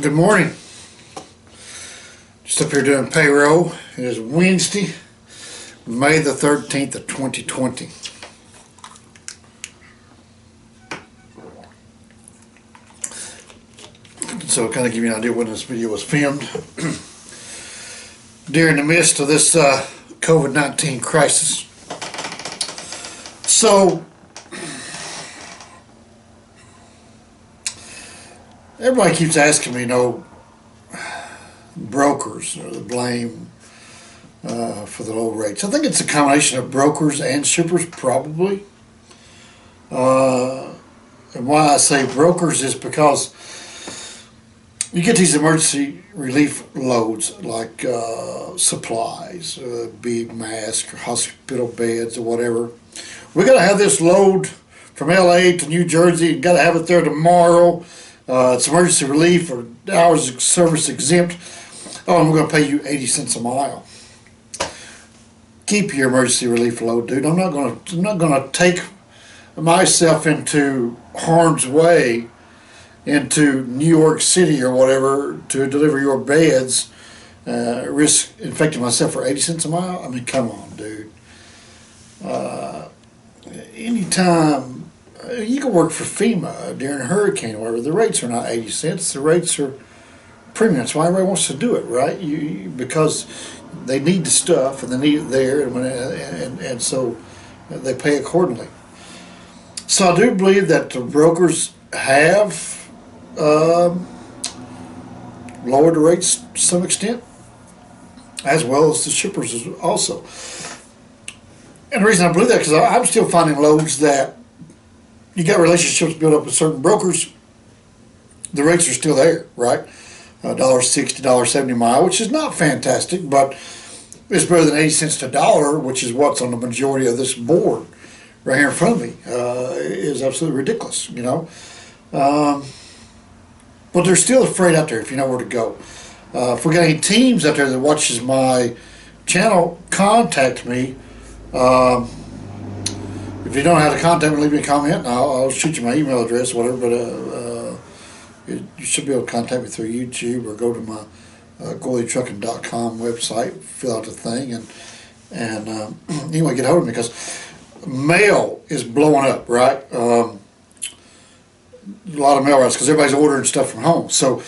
Good morning. Just up here doing payroll. It is Wednesday, May the 13th of 2020. So kind of give you an idea when this video was filmed. During the midst of this COVID-19 crisis. So everybody keeps asking me, brokers are the blame for the low rates. I think it's a combination of brokers and shippers, probably. And why I say brokers is because you get these emergency relief loads like supplies, be it masks or hospital beds or whatever. We got to have this load from LA to New Jersey. Got to have it there tomorrow. It's emergency relief or hours of service exempt. Oh, and we're going to pay you 80 cents a mile. Keep your emergency relief load, dude. I'm not going to take myself into harm's way into New York City or whatever to deliver your beds, risk infecting myself for 80 cents a mile. I mean, come on, dude. Anytime you can work for FEMA during a hurricane or whatever, the rates are not 80 cents. The rates are premium. That's why everybody wants to do it, right? Because they need the stuff and they need it there, and so they pay accordingly. So I do believe that the brokers have lowered the rates to some extent, as well as the shippers also. And the reason I believe that is because I'm still finding loads that you got relationships built up with certain brokers. The rates are still there, right? $1.60, $1.70 a mile, which is not fantastic, but it's better than 80 cents to dollar, which is what's on the majority of this board right here in front of me. Is absolutely ridiculous, but they're still afraid out there if you know where to go. If we got any teams out there that watches my channel, contact me. If you don't know how to contact me, leave me a comment and I'll shoot you my email address, whatever, but you should be able to contact me through YouTube or go to my GoalyTrucking.com website, fill out the thing, and anyway, get hold of me because mail is blowing up, right? A lot of mail routes because everybody's ordering stuff from home. So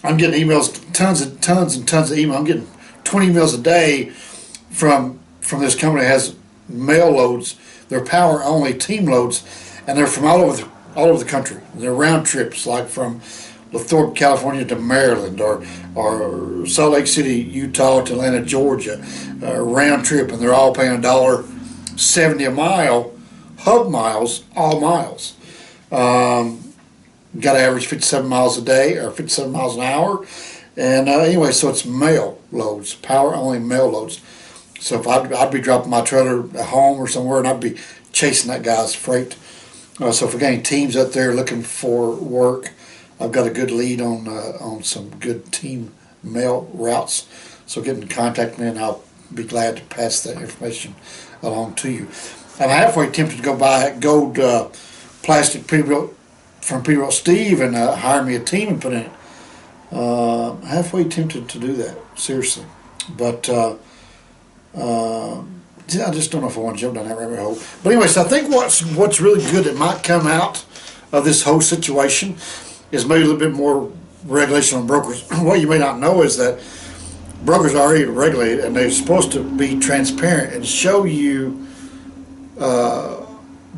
I'm getting emails, tons and tons of email. I'm getting 20 emails a day from this company that has mail loads. They're power only team loads, and they're from all over the country. They're round trips, like from Lathrop, California to Maryland, or Salt Lake City, Utah to Atlanta, Georgia, round trip, and they're all paying $1.70 a mile, hub miles, all miles. Got to average 57 miles a day or 57 miles an hour, and anyway, so it's mail loads, power only mail loads. So if I'd be dropping my trailer at home or somewhere, and I'd be chasing that guy's freight. So if we got any teams out there looking for work, I've got a good lead on some good team mail routes. So get in contact with me, and I'll be glad to pass that information along to you. I'm halfway tempted to go buy a gold plastic Peterbilt from Peterbilt Steve and hire me a team and put in it. Halfway tempted to do that, seriously. But I just don't know if I want to jump down that rabbit hole. But anyway, so I think what's really good that might come out of this whole situation is maybe a little bit more regulation on brokers. What you may not know is that brokers are already regulated, and they're supposed to be transparent and show you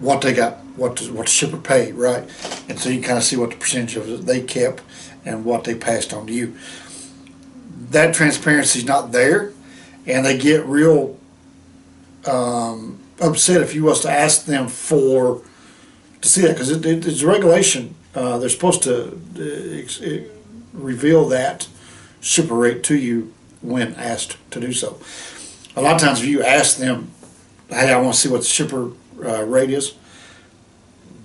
what they got, what the shipper paid, right? And so you kind of see what the percentage of it they kept and what they passed on to you. That transparency is not there, and they get real upset if you was to ask them to see that, because it's a regulation. They're supposed to reveal that shipper rate to you when asked to do so. A lot of times if you ask them, hey, I want to see what the shipper rate is,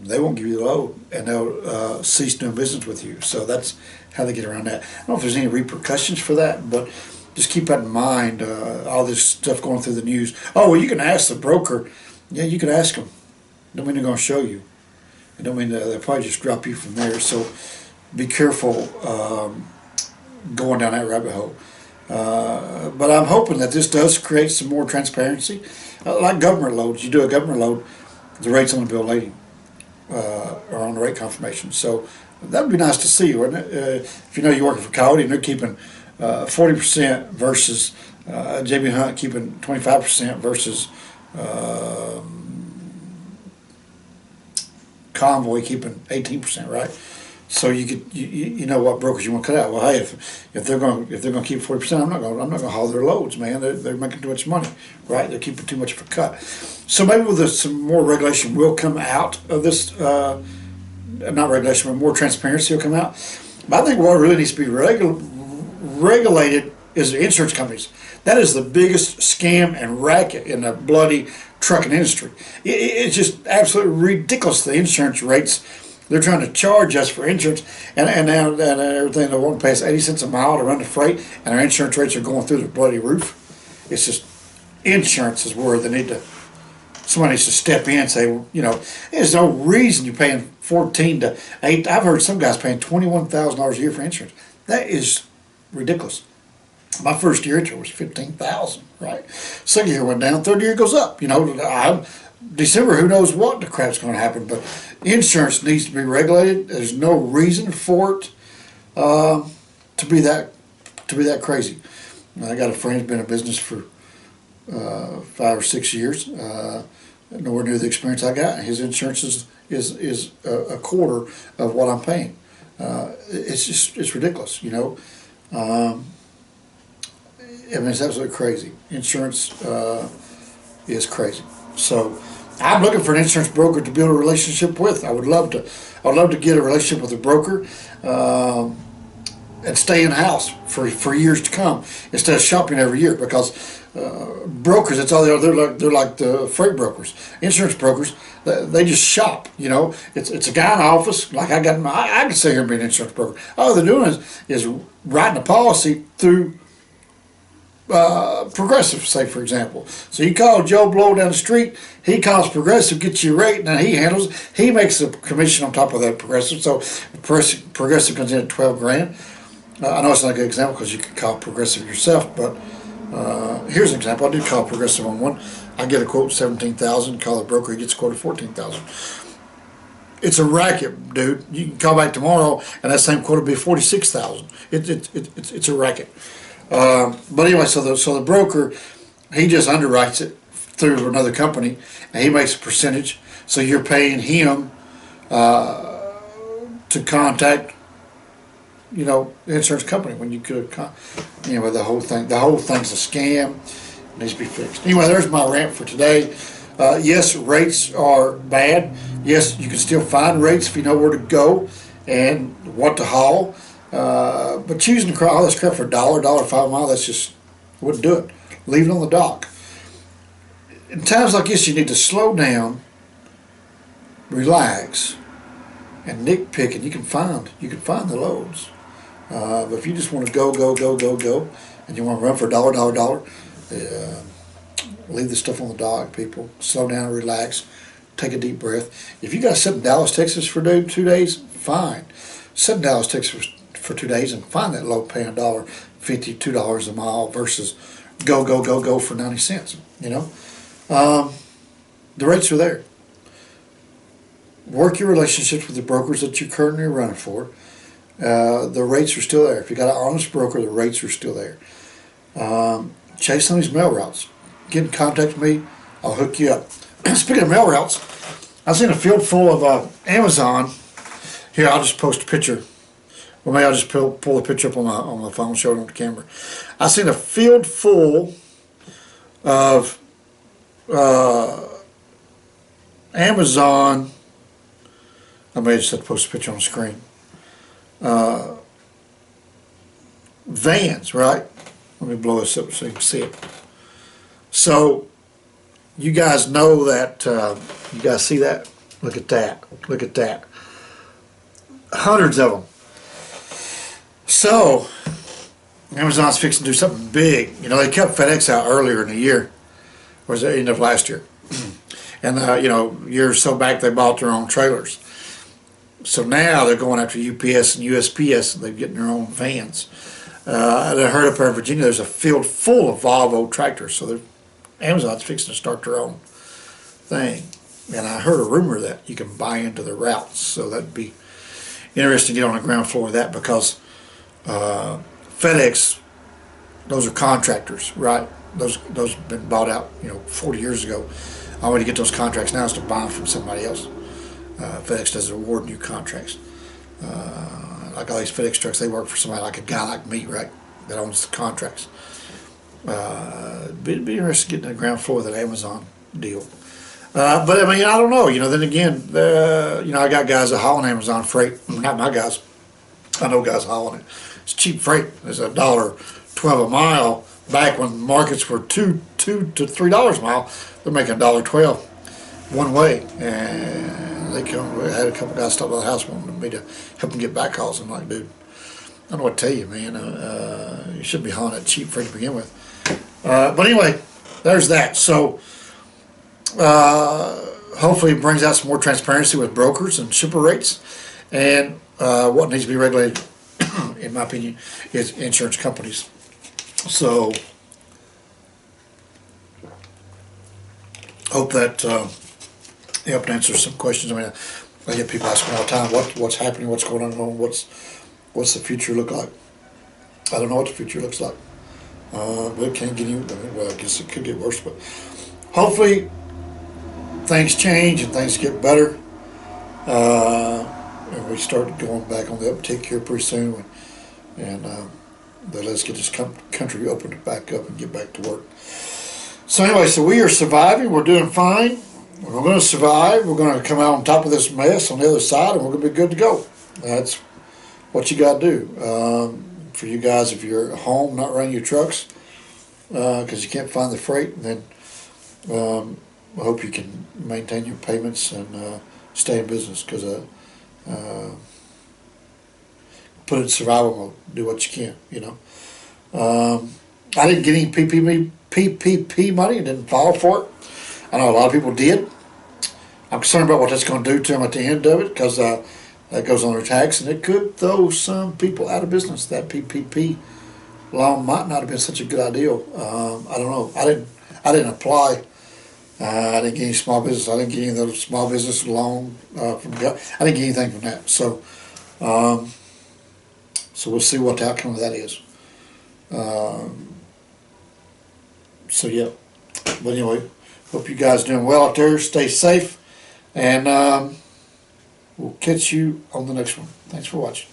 they won't give you the load, and they'll cease doing business with you. So that's how they get around that. I don't know if there's any repercussions for that, but just keep that in mind. All this stuff going through the news. Oh, well, you can ask the broker. Yeah, you can ask them. Don't mean they're going to show you. I don't mean they'll probably just drop you from there. So be careful going down that rabbit hole. But I'm hoping that this does create some more transparency. Like government loads, you do a government load, the rates on the bill of lading are on the rate confirmation. So that would be nice to see, wouldn't it? If you know you're working for Coyote and they're keeping 40% versus JB Hunt keeping 25% versus Convoy keeping 18%, right? So you know what brokers you want to cut out. Well, hey, if they're going to keep 40%, I'm not going to haul their loads, man. They're making too much money, right? They're keeping too much of a cut. So maybe with some more regulation will come out of this. Not regulation, but more transparency will come out. But I think what really needs to be regulated is the insurance companies. That is the biggest scam and racket in the bloody trucking industry. It's just absolutely ridiculous, the insurance rates they're trying to charge us for insurance, and now everything they want to pay us 80 cents a mile to run the freight, and our insurance rates are going through the bloody roof. It's just, insurance is where they need to, somebody needs to step in and say, well, there's no reason you're paying 14 to 8. I've heard some guys paying $21,000 a year for insurance. That is ridiculous. My first year insurance was $15,000, right? Second year went down, third year goes up. December, who knows what the crap's going to happen, but insurance needs to be regulated. There's no reason for it to be that crazy. I got a friend who's been in business for 5 or 6 years, nowhere near the experience I got. His insurance is a quarter of what I'm paying. It's ridiculous, it's absolutely crazy. Insurance is crazy. So I'm looking for an insurance broker to build a relationship with. I would love to get a relationship with a broker and stay in house for years to come instead of shopping every year, because brokers, that's all they are. They're like the freight brokers. Insurance brokers, they just shop. It's a guy in the office. Like I can sit here and be an insurance broker. All they're doing is writing a policy through Progressive, say, for example. So you call Joe Blow down the street, he calls Progressive, gets you a rate, and then he makes a commission on top of that Progressive. So Progressive comes in at 12 grand. I know it's not a good example because you can call Progressive yourself, but here's an example. I did call Progressive on one. I get a quote $17,000. Call the broker, he gets quoted $14,000. It's a racket, dude. You can call back tomorrow, and that same quote will be $46,000. It's a racket. But anyway, so the broker, he just underwrites it through another company, and he makes a percentage. So you're paying him to contact, the insurance company when you could. The whole thing's a scam. It needs to be fixed. Anyway, there's my rant for today. Yes, rates are bad. Yes, you can still find rates if you know where to go and what to haul. But choosing to all this crap for $1.05 a mile, that's just, wouldn't do it. Leave it on the dock. In times like this, you need to slow down, relax, and nitpick, and you can find the loads. But if you just want to go, and you want to run for $1, leave the stuff on the dock, people. Slow down, relax, take a deep breath. If you got to sit in Dallas, Texas for 2 days, fine. Sit in Dallas, Texas for 2 days and find that low paying $1.50, $2 a mile versus go for 90 cents. The rates are there. Work your relationships with the brokers that you're currently running for. The rates are still there. If you got an honest broker, the rates are still there. Chase some of these mail routes. Get in contact with me. I'll hook you up. Speaking of mail routes, I've seen a field full of Amazon. Here, I'll just post a picture. Well, maybe I'll just pull the picture up on my phone, show it on the camera. I've seen a field full of Amazon. I may just have to post a picture on the screen. Vans, right? Let me blow this up so you can see it. So, you guys know that, you guys see that? Look at that. Look at that. Hundreds of them. So, Amazon's fixing to do something big. They kept FedEx out earlier in the year. Or was it the end of last year? And, years so back they bought their own trailers. So now they're going after UPS and USPS, and they're getting their own vans. I heard up there in Virginia there's a field full of Volvo tractors, so Amazon's fixing to start their own thing. And I heard a rumor that you can buy into the routes, so that'd be interesting to get on the ground floor of that, because FedEx, those are contractors, right? Those have been bought out, 40 years ago. All way to get those contracts now is to buy them from somebody else. FedEx doesn't award new contracts. Like all these FedEx trucks, they work for somebody like a guy like me, right, that owns the contracts. It'd be interesting getting the ground floor of that Amazon deal. But I mean, I don't know. Then again, I got guys that hauling Amazon freight. Not my guys. I know guys hauling it. It's cheap freight. It's $1.12 a mile. Back when markets were $2 to $3 a mile, they're making $1.12 one way. And I had a couple guys stop by the house wanting me to help them get back calls. I'm like, dude, I don't know what to tell you, man. You shouldn't be hauling that cheap freight to begin with. But anyway, there's that. So hopefully it brings out some more transparency with brokers and shipper rates. And what needs to be regulated, in my opinion, is insurance companies. So hope that helped answer some questions. I mean, I get people asking all the time, what's happening, what's going on, what's the future look like? I don't know what the future looks like. But it can't get any, well, I guess it could get worse, but hopefully things change and things get better. And we start going back on the uptick here pretty soon, and let's get this country opened back up and get back to work. So anyway, so we are surviving. We're doing fine. We're going to survive. We're going to come out on top of this mess on the other side, and we're going to be good to go. That's what you got to do. For you guys, if you're at home not running your trucks because you can't find the freight, then I hope you can maintain your payments and stay in business, because put it in survival mode. Do what you can, I didn't get any PPP money and didn't file for it. I know a lot of people did. I'm concerned about what that's going to do to them at the end of it, because that goes on their tax, and it could throw some people out of business. That PPP loan might not have been such a good idea. I don't know. I didn't apply. I didn't get any small business. I didn't get any of those small business loan from the government. I didn't get anything from that. So, so we'll see what the outcome of that is. So yeah. But anyway, hope you guys are doing well out there. Stay safe, and we'll catch you on the next one. Thanks for watching.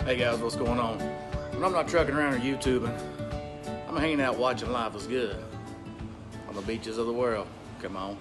Hey guys, what's going on? When I'm not trucking around or YouTubing, I'm hanging out watching Life is Good on the beaches of the world. Come on.